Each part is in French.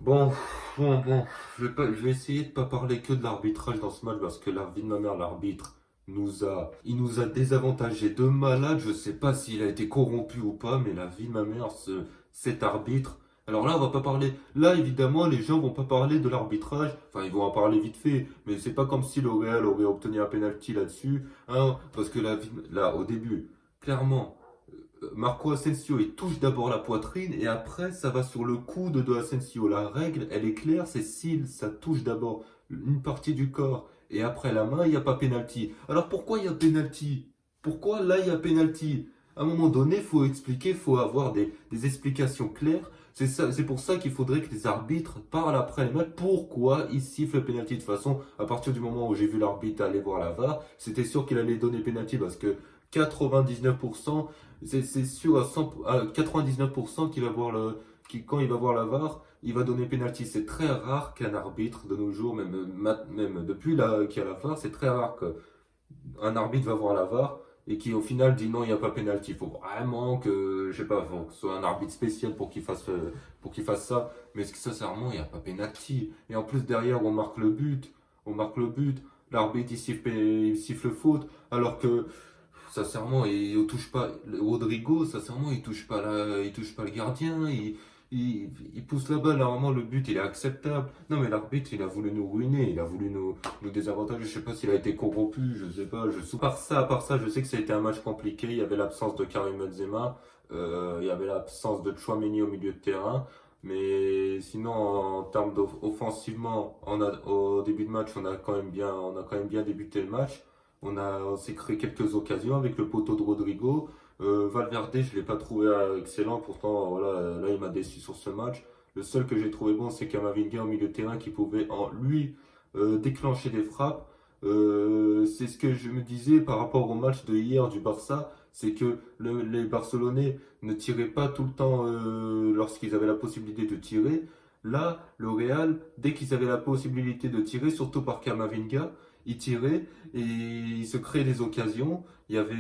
Bon, bon, je vais essayer de pas parler que de l'arbitrage dans ce match parce que la vie de ma mère, l'arbitre il nous a désavantagé de malade. Je sais pas s'il a été corrompu ou pas, mais la vie de ma mère, cet arbitre. Alors là, on va pas parler. Là, évidemment, les gens vont pas parler de l'arbitrage. Enfin, ils vont en parler vite fait, mais c'est pas comme si le Real aurait obtenu un penalty là-dessus, hein, parce que là, au début, clairement. Marco Asensio, il touche d'abord la poitrine et après ça va sur le coude de Asensio. La règle, elle est claire, c'est si ça touche d'abord une partie du corps et après la main, il n'y a pas pénalty. Alors pourquoi il y a pénalty? Pourquoi là il y a pénalty? À un moment donné, il faut expliquer, il faut avoir des explications claires. C'est pour ça qu'il faudrait que les arbitres parlent après les matchs. Pourquoi ils sifflent le pénalty? De toute façon, à partir du moment où j'ai vu l'arbitre aller voir la VAR, c'était sûr qu'il allait donner pénalty parce que 99%, c'est sûr à 99% qu'il va voir quand il va voir la VAR, il va donner pénalty. C'est très rare qu'un arbitre de nos jours, même depuis qu'il y a la VAR, c'est très rare qu'un arbitre va voir la VAR et qui au final dit non, il n'y a pas pénalty. Il faut vraiment que, je sais pas, faut que ce soit un arbitre spécial pour qu'il fasse ça. Mais sincèrement, il n'y a pas pénalty. Et en plus, derrière, on marque le but. On marque le but. L'arbitre, il siffle faute. Alors que sincèrement, il touche pas. Rodrigo, sincèrement, il touche pas le gardien. Il pousse la balle. Normalement, le but, il est acceptable. Non, mais l'arbitre, il a voulu nous ruiner. Il a voulu nous désavantager. Je sais pas s'il a été corrompu. Je sais pas. À part ça, je sais que ça a été un match compliqué. Il y avait l'absence de Karim Benzema. Il y avait l'absence de Chouameni au milieu de terrain. Mais sinon, en termes offensivement, au début de match, on a quand même bien débuté le match. On s'est créé quelques occasions avec le poteau de Rodrigo. Valverde, je ne l'ai pas trouvé excellent, pourtant voilà, là il m'a déçu sur ce match. Le seul que j'ai trouvé bon, c'est Camavinga au milieu de terrain qui pouvait en lui déclencher des frappes. C'est ce que je me disais par rapport au match de hier du Barça, c'est que les Barcelonais ne tiraient pas tout le temps lorsqu'ils avaient la possibilité de tirer. Là, le Real, dès qu'ils avaient la possibilité de tirer, surtout par Camavinga, ils tiraient et il se crée des occasions. Il y avait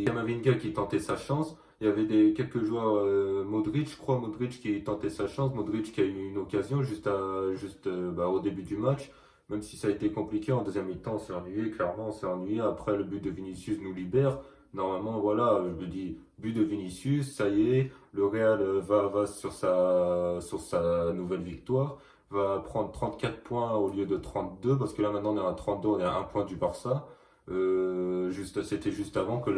Camavinga qui tentait sa chance. Il y avait quelques joueurs, Modric, je crois, Modric qui tentait sa chance. Modric qui a eu une occasion au début du match. Même si ça a été compliqué en deuxième mi-temps, on s'est ennuyé, clairement, on s'est ennuyé. Après, le but de Vinicius nous libère. Normalement, voilà, je me dis, but de Vinicius, ça y est, le Real va sur sa nouvelle victoire, va prendre 34 points au lieu de 32, parce que là maintenant on est à 32, on est à un point du Barça. C'était juste avant que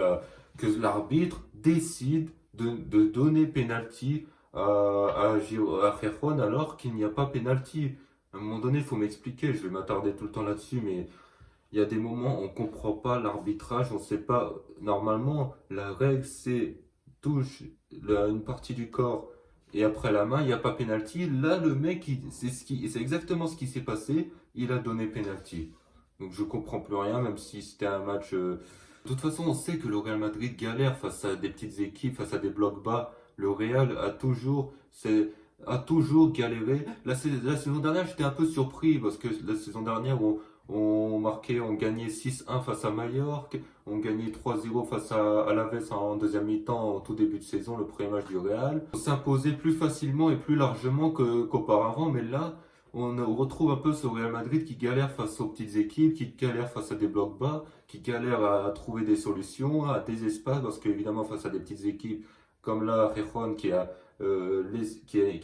l'arbitre décide de donner penalty à Gijón alors qu'il n'y a pas penalty. À un moment donné, il faut m'expliquer, je vais m'attarder tout le temps là-dessus, mais il y a des moments où on ne comprend pas l'arbitrage, on ne sait pas. Normalement, la règle c'est touche une partie du corps et après la main, il n'y a pas penalty. Là, le mec, c'est exactement ce qui s'est passé. Il a donné penalty. Donc je comprends plus rien, même si c'était un match. De toute façon, on sait que le Real Madrid galère face à des petites équipes, face à des blocs bas. Le Real a toujours galéré. La saison dernière, j'étais un peu surpris parce que la saison dernière, on gagnait 6-1 face à Mallorca, on gagnait 3-0 face à Alaves en deuxième mi-temps, au tout début de saison, le premier match du Real. On s'imposait plus facilement et plus largement qu'auparavant, mais là, on retrouve un peu ce Real Madrid qui galère face aux petites équipes, qui galère face à des blocs bas, qui galère à trouver des solutions, à des espaces, parce qu'évidemment, face à des petites équipes comme là, Gijón qui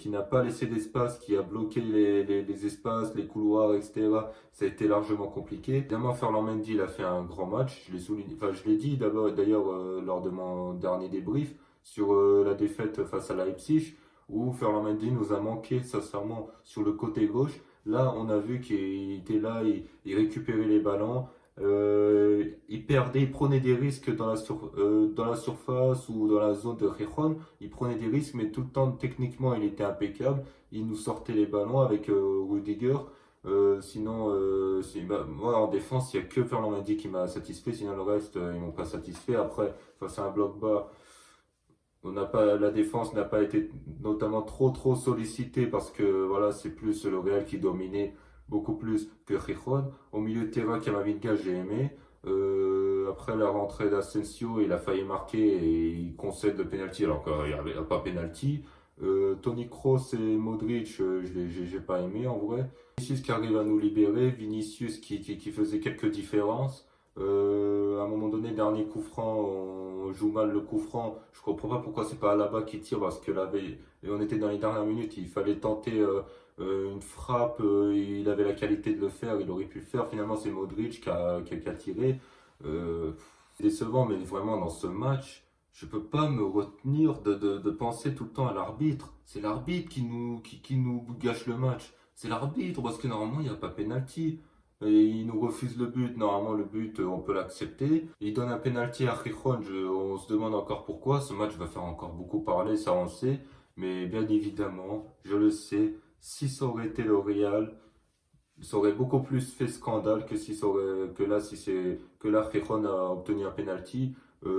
n'a pas laissé d'espace, qui a bloqué les espaces, les couloirs, etc. Ça a été largement compliqué. Évidemment, Ferland Mendy, il a fait un grand match. Je l'ai souligné, enfin, je l'ai dit d'ailleurs lors de mon dernier débrief sur la défaite face à Leipzig, où Ferland Mendy nous a manqué sincèrement sur le côté gauche. Là, on a vu qu'il était là, il récupérait les ballons. Il prenait des risques dans la surface ou dans la zone de Gijón. Il prenait des risques, mais tout le temps, techniquement, il était impeccable. Il nous sortait les ballons avec Rudiger. Moi, en défense, il n'y a que Ferland Mendy qui m'a satisfait. Sinon, le reste, ils m'ont pas satisfait. Après, face à un bloc bas, la défense n'a pas été notamment trop sollicitée parce que voilà, c'est plus le Real qui dominait beaucoup plus que Gijón. Au milieu de terrain, Camavinga, j'ai aimé. Après la rentrée d'Asensio, il a failli marquer et il concède le penalty alors qu'il n'y avait pas penalty. Toni Kroos et Modric, j'ai pas aimé en vrai. Vinicius qui arrive à nous libérer, Vinicius qui faisait quelques différences. À un moment donné, dernier coup franc, on joue mal le coup franc. Je comprends pas pourquoi c'est pas Alaba qui tire parce que là, et on était dans les dernières minutes, il fallait tenter une frappe, il avait la qualité de le faire, il aurait pu le faire. Finalement, c'est Modric qui a tiré. Euh, c'est décevant, mais vraiment dans ce match. Je peux pas me retenir de penser tout le temps à l'arbitre. C'est l'arbitre qui nous gâche le match. C'est l'arbitre parce que normalement il n'y a pas pénalty. Et il nous refuse le but. Normalement le but on peut l'accepter. Il donne un pénalty à Rijon. On se demande encore pourquoi. Ce match va faire encore beaucoup parler, ça on le sait. Mais bien évidemment, je le sais, si ça aurait été le Real, ça aurait beaucoup plus fait scandale que si ça aurait, que là, si c'est, que là, Rijon a obtenu un penalty.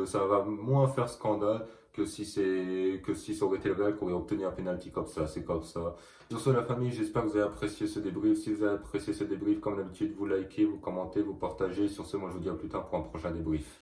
Ça va moins faire scandale que si ça aurait été le Real qui aurait obtenu un penalty comme ça. C'est comme ça. Sur ce, la famille, j'espère que vous avez apprécié ce débrief. Si vous avez apprécié ce débrief, comme d'habitude, vous likez, vous commentez, vous partagez. Sur ce, moi, je vous dis à plus tard pour un prochain débrief.